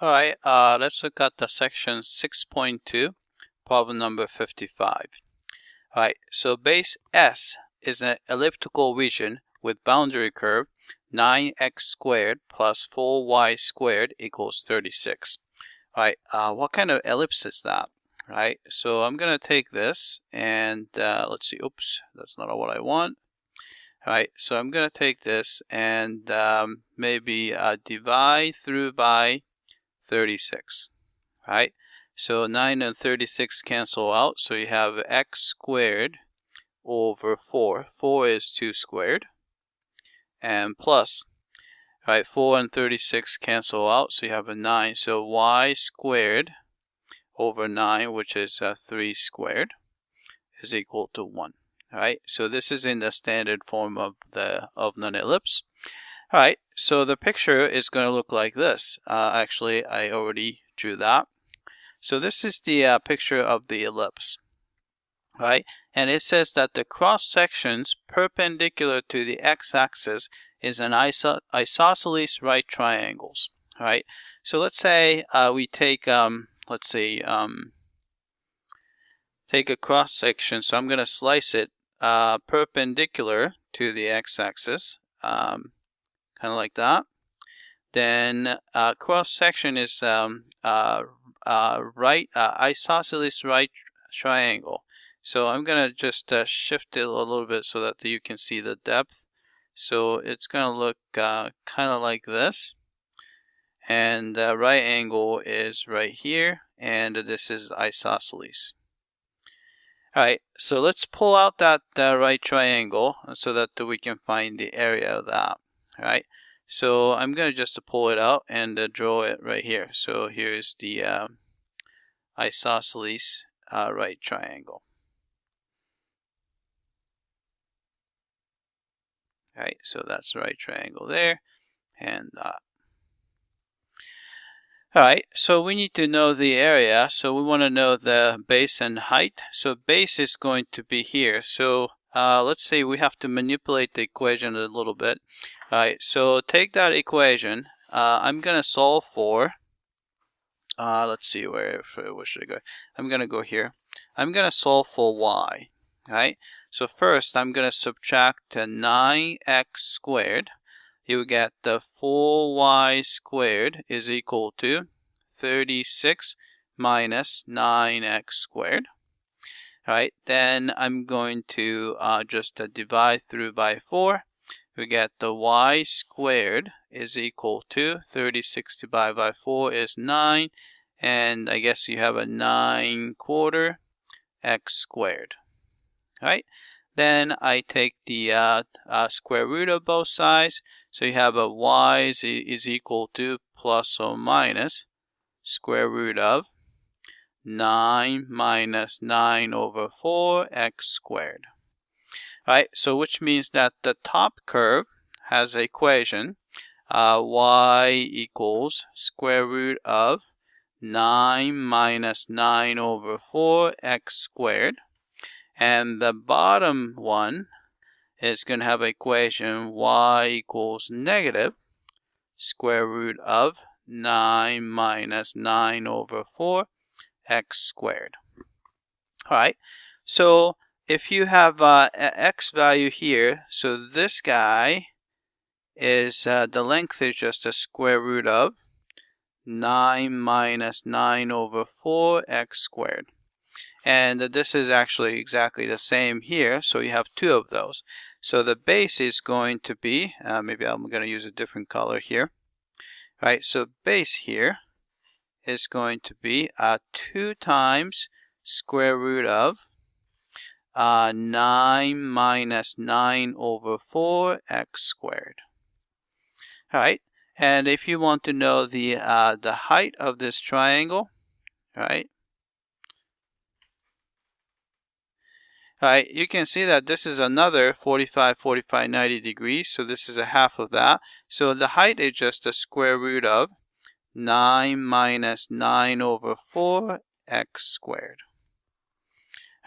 Alright, let's look at the section 6.2, problem number 55. Alright, so base S is an elliptical region with boundary curve 9x squared plus 4y squared equals 36. Alright, what kind of ellipse is that? Right, so I'm going to take this and let's see, oops, that's not what I want. Alright, so I'm going to take this and maybe divide through by 36, right? So 9 and 36 cancel out, so you have x squared over 4. 4 is 2 squared, and plus, right, 4 and 36 cancel out, so you have a 9. So y squared over 9, which is 3 squared, is equal to 1. Alright, so this is in the standard form of an ellipse. Alright, so the picture is going to look like this. Actually, I already drew that. So this is the picture of the ellipse. Right, and it says that the cross sections perpendicular to the x-axis is an isosceles right triangles. Right, so let's say we take take a cross section. So I'm going to slice it perpendicular to the x-axis, kind of like that. Then cross section is isosceles right triangle. So I'm going to just shift it a little bit so that you can see the depth. So it's going to look kind of like this. And right angle is right here. And this is isosceles. Alright, so let's pull out that right triangle so that we can find the area of that. Alright, so I'm going to just pull it out and draw it right here. So here's the isosceles right triangle. Alright, so that's the right triangle there, and alright, so we need to know the area, so we want to know the base and height. So base is going to be here, so let's say we have to manipulate the equation a little bit. Alright, so take that equation, I'm going to solve for, let's see, where should I go? I'm going to go here. I'm going to solve for y. Right, so first I'm going to subtract 9x squared. You get the 4y squared is equal to 36 minus 9x squared. Right, then I'm going to just divide through by 4. We get the y squared is equal to 36 divided by 4 is 9, and I guess you have a 9/4 x squared. Right, then I take the square root of both sides, so you have a y is equal to plus or minus square root of 9 minus 9 over 4 x squared. Right, so which means that the top curve has an equation y equals square root of 9 minus 9 over 4 x squared. And the bottom one is going to have an equation y equals negative square root of 9 minus 9 over 4 x squared. Alright, so if you have x value here, so this guy is, the length is just a square root of 9 minus 9 over 4 x squared. And this is actually exactly the same here, so you have two of those. So the base is going to be, maybe I'm going to use a different color here. Right, so base here is going to be 2 times square root of 9 minus 9 over 4 x squared. Alright, and if you want to know the height of this triangle, right? Alright, you can see that this is another 45, 45, 90 degrees, so this is a half of that. So the height is just a square root of 9 minus 9 over 4 x squared.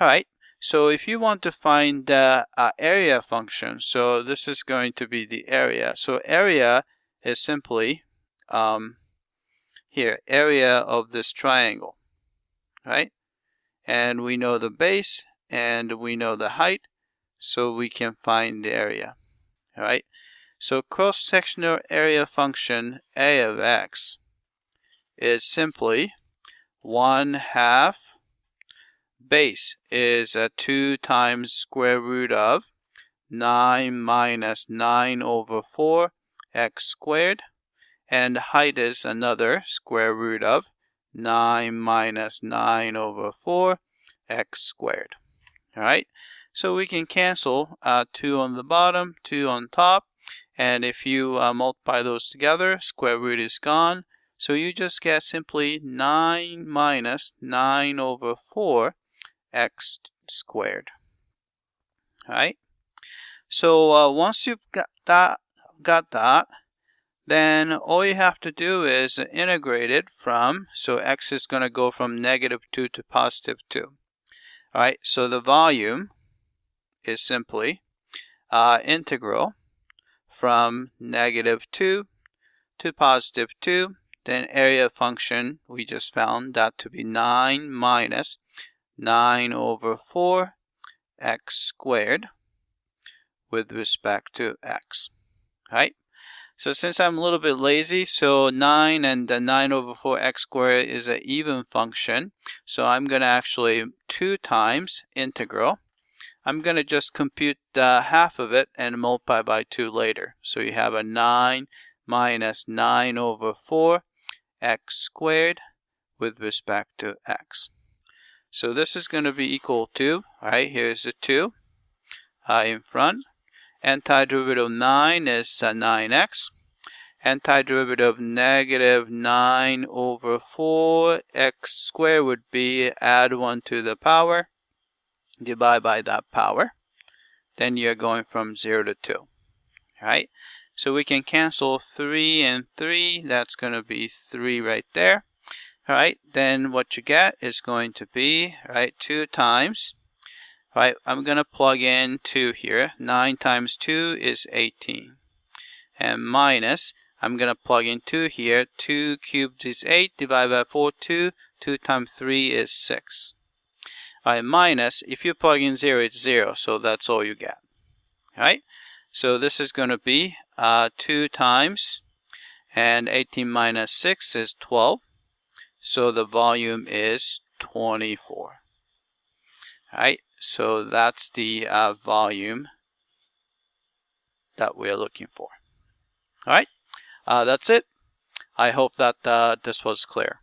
Alright, so if you want to find the area function, so this is going to be the area. So area is simply here, area of this triangle, right? And we know the base and we know the height, so we can find the area, all right? So cross-sectional area function A of x is simply 1/2 base is 2 times square root of 9 minus 9 over 4 x squared, and height is another square root of 9 minus 9 over 4 x squared. All right, so we can cancel 2 on the bottom, 2 on top, and if you multiply those together, square root is gone, so you just get simply 9 minus 9 over 4 x squared. All right, so once you've got that, then all you have to do is integrate it from, so x is going to go from -2 to +2. All right, so the volume is simply integral from -2 to +2. Then area function, we just found that to be 9 minus 9 over 4 x squared with respect to x. All right, so since I'm a little bit lazy, so 9 and 9 over 4 x squared is an even function, so I'm going to actually 2 times integral. I'm going to just compute half of it and multiply by 2 later. So you have a 9 minus 9 over 4 x squared with respect to x. So this is going to be equal to, all right, here's the 2 in front. Antiderivative of 9 is 9x. Antiderivative of -9 over 4 x squared would be add 1 to the power, divide by that power. Then you're going from 0 to 2. All right, so we can cancel 3 and 3. That's going to be 3 right there. All right, then what you get is going to be, right, 2 times, right, I'm going to plug in 2 here. 9 times 2 is 18. And minus, I'm going to plug in 2 here. 2 cubed is 8, divided by 4, 2. 2 times 3 is 6. All right, minus, if you plug in 0, it's 0, so that's all you get. All right, so this is going to be 2 times, and 18 minus 6 is 12. So the volume is 24. All right, so that's the volume that we're looking for. All right, that's it. I hope that this was clear.